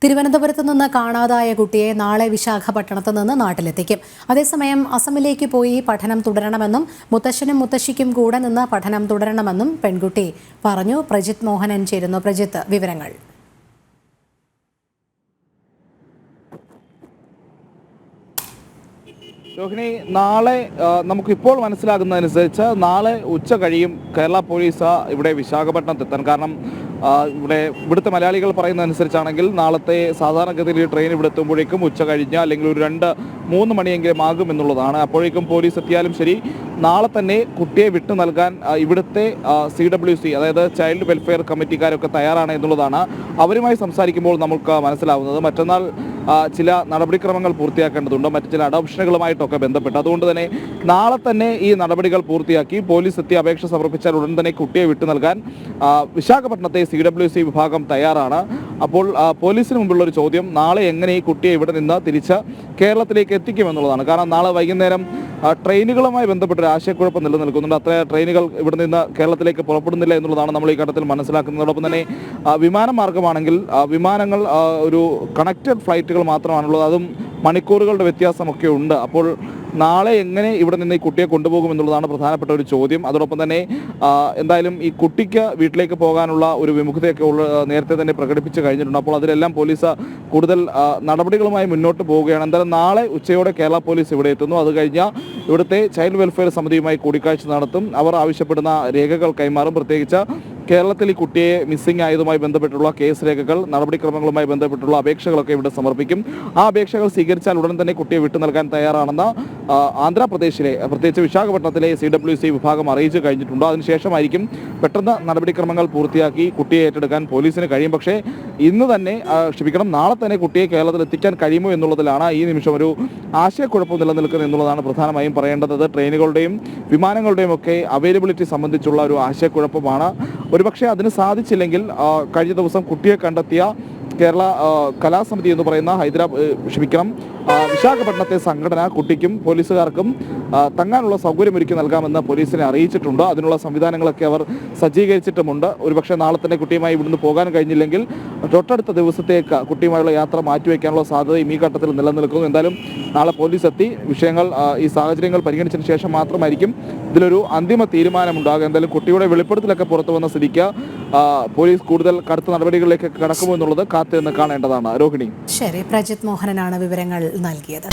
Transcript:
തിരുവനന്തപുരത്ത് നിന്ന് കാണാതായ കുട്ടിയെ നാളെ വിശാഖപട്ടണത്ത് നിന്ന് നാട്ടിലെത്തിക്കും. അതേസമയം അസമിലേക്ക് പോയി പഠനം തുടരണമെന്നും മുത്തശ്ശനും മുത്തശ്ശിക്കും കൂടെ നിന്ന് പഠനം തുടരണമെന്നും പെൺകുട്ടി പറഞ്ഞു. പ്രജിത് മോഹനൻ ചേരുന്നു. പ്രജിത്ത്, വിവരങ്ങൾ. രോഹിണി, നാളെ നമുക്കിപ്പോൾ മനസ്സിലാകുന്നതനുസരിച്ച് നാളെ ഉച്ച കഴിയും കേരള പോലീസ് ഇവിടെ വിശാഖപട്ടണത്ത് എത്താൻ. കാരണം ഇവിടുത്തെ മലയാളികൾ പറയുന്നതനുസരിച്ചാണെങ്കിൽ നാളത്തെ സാധാരണഗതിയിൽ ട്രെയിൻ ഇവിടെ എത്തുമ്പോഴേക്കും ഉച്ച കഴിഞ്ഞ് അല്ലെങ്കിൽ ഒരു 2-3 മണിയെങ്കിലും ആകും എന്നുള്ളതാണ്. അപ്പോഴേക്കും പോലീസ് എത്തിയാലും ശരി, നാളെ തന്നെ കുട്ടിയെ വിട്ടു നൽകാൻ ഇവിടുത്തെ CWC, അതായത് ചൈൽഡ് വെൽഫെയർ കമ്മിറ്റിക്കാരൊക്കെ തയ്യാറാണ് എന്നുള്ളതാണ് അവരുമായി സംസാരിക്കുമ്പോൾ നമുക്ക് മനസ്സിലാവുന്നത്. മറ്റന്നാൾ ചില നടപടിക്രമങ്ങൾ പൂർത്തിയാക്കേണ്ടതുണ്ട്, മറ്റു ചില അഡോപ്ഷനുകളുമായിട്ടൊക്കെ ബന്ധപ്പെട്ട്. അതുകൊണ്ട് തന്നെ നാളെ തന്നെ ഈ നടപടികൾ പൂർത്തിയാക്കി പോലീസ് എത്തി അപേക്ഷ സമർപ്പിച്ചാൽ ഉടൻ തന്നെ കുട്ടിയെ വിട്ടു നൽകാൻ വിശാഖപട്ടണത്തെ CWC വിഭാഗം തയ്യാറാണ്. അപ്പോൾ പോലീസിന് മുമ്പുള്ള ഒരു ചോദ്യം, നാളെ എങ്ങനെ ഈ കുട്ടിയെ ഇവിടെ നിന്ന് തിരിച്ച് കേരളത്തിലേക്ക് എത്തിക്കുമെന്നുള്ളതാണ്. കാരണം നാളെ വൈകുന്നേരം ട്രെയിനുകളുമായി ബന്ധപ്പെട്ടൊരു ആശയക്കുഴപ്പം നിലനിൽക്കുന്നുണ്ട്. അത്ര ട്രെയിനുകൾ ഇവിടെ നിന്ന് കേരളത്തിലേക്ക് പുറപ്പെടുന്നില്ല എന്നുള്ളതാണ് നമ്മൾ ഈ ഘട്ടത്തിൽ മനസ്സിലാക്കുന്നതോടൊപ്പം തന്നെ വിമാനമാർഗമാണെങ്കിൽ വിമാനങ്ങൾ ഒരു കണക്റ്റഡ് ഫ്ലൈറ്റുകൾ മാത്രമാണുള്ളത്. അതും മണിക്കൂറുകളുടെ വ്യത്യാസമൊക്കെ ഉണ്ട്. അപ്പോൾ നാളെ എങ്ങനെ ഇവിടെ നിന്ന് ഈ കുട്ടിയെ കൊണ്ടുപോകുമെന്നുള്ളതാണ് പ്രധാനപ്പെട്ട ഒരു ചോദ്യം. അതോടൊപ്പം തന്നെ എന്തായാലും ഈ കുട്ടിക്ക് വീട്ടിലേക്ക് പോകാനുള്ള ഒരു വിമുഖതയൊക്കെ നേരത്തെ തന്നെ പ്രകടിപ്പിച്ച് കഴിഞ്ഞിട്ടുണ്ട്. അപ്പോൾ അതിലെല്ലാം പോലീസ് കൂടുതൽ നടപടികളുമായി മുന്നോട്ട് പോവുകയാണ്. എന്തായാലും നാളെ ഉച്ചയോടെ കേരള പോലീസ് ഇവിടെ എത്തുന്നു. അത് കഴിഞ്ഞ് ഇവിടുത്തെ ചൈൽഡ് വെൽഫെയർ സമിതിയുമായി കൂടിക്കാഴ്ച നടത്തും. അവർ ആവശ്യപ്പെടുന്ന രേഖകൾ കൈമാറും. പ്രത്യേകിച്ച് കേരളത്തിൽ ഈ കുട്ടിയെ മിസ്സിംഗ് ആയതുമായി ബന്ധപ്പെട്ടുള്ള കേസ് രേഖകൾ, നടപടിക്രമങ്ങളുമായി ബന്ധപ്പെട്ടുള്ള അപേക്ഷകളൊക്കെ ഇവിടെ സമർപ്പിക്കും. ആ അപേക്ഷകൾ സ്വീകരിച്ചാൽ ഉടൻ തന്നെ കുട്ടിയെ വിട്ടു നൽകാൻ തയ്യാറാണെന്ന് ആന്ധ്രാപ്രദേശിലെ, പ്രത്യേകിച്ച് വിശാഖപട്ടണത്തിലെ CWC വിഭാഗം അറിയിച്ചു കഴിഞ്ഞിട്ടുണ്ട്. അതിനുശേഷമായിരിക്കും പെട്ടെന്ന് നടപടിക്രമങ്ങൾ പൂർത്തിയാക്കി കുട്ടിയെ ഏറ്റെടുക്കാൻ പോലീസിന് കഴിയും. പക്ഷേ ഇന്ന് തന്നെ നാളെ തന്നെ കുട്ടിയെ കേരളത്തിൽ എത്തിക്കാൻ കഴിയുമോ എന്നുള്ളതിലാണ് ഈ നിമിഷം ഒരു ആശയക്കുഴപ്പം നിലനിൽക്കുന്നത് എന്നുള്ളതാണ് പ്രധാനമായും പറയേണ്ടത്. ട്രെയിനുകളുടെയും വിമാനങ്ങളുടെയും ഒക്കെ അവൈലബിലിറ്റി സംബന്ധിച്ചുള്ള ഒരു ആശയക്കുഴപ്പമാണ്. ഒരുപക്ഷെ അതിന് സാധിച്ചില്ലെങ്കിൽ കഴിഞ്ഞ ദിവസം കുട്ടിയെ കണ്ടെത്തിയ കേരള കലാസമിതി എന്ന് പറയുന്ന വിശാഖപട്ടണത്തെ സംഘടന കുട്ടിക്കും പോലീസുകാർക്കും തങ്ങാനുള്ള സൗകര്യമൊരുക്കി നൽകാമെന്ന് പോലീസിനെ അറിയിച്ചിട്ടുണ്ട്. അതിനുള്ള സംവിധാനങ്ങളൊക്കെ അവർ സജ്ജീകരിച്ചിട്ടുമുണ്ട്. ഒരുപക്ഷെ നാളെ തന്നെ കുട്ടിയുമായി ഇവിടുന്ന് പോകാൻ കഴിഞ്ഞില്ലെങ്കിൽ തൊട്ടടുത്ത ദിവസത്തേക്ക് കുട്ടിയുമായുള്ള യാത്ര മാറ്റിവെക്കാനുള്ള സാധ്യതയും ഈ ഘട്ടത്തിൽ നിലനിൽക്കുന്നു. എന്തായാലും നാളെ പോലീസ് എത്തി ഈ സാഹചര്യങ്ങൾ പരിഗണിച്ചതിന് ശേഷം മാത്രമായിരിക്കും ഇതിലൊരു അന്തിമ തീരുമാനമുണ്ടാകുക. എന്തായാലും കുട്ടിയുടെ വെളിപ്പെടുത്തലൊക്കെ പുറത്തു വന്ന സ്ഥിതിക്ക് പോലീസ് കൂടുതൽ കടുത്ത നടപടികളിലേക്ക് കടക്കുമോ എന്നുള്ളത് കാത്തിരുന്ന് കാണേണ്ടതാണ്. രോഹിണി. ശരി, പ്രജിത് മോഹനനാണ് വിവരങ്ങൾ നൽകിയത്.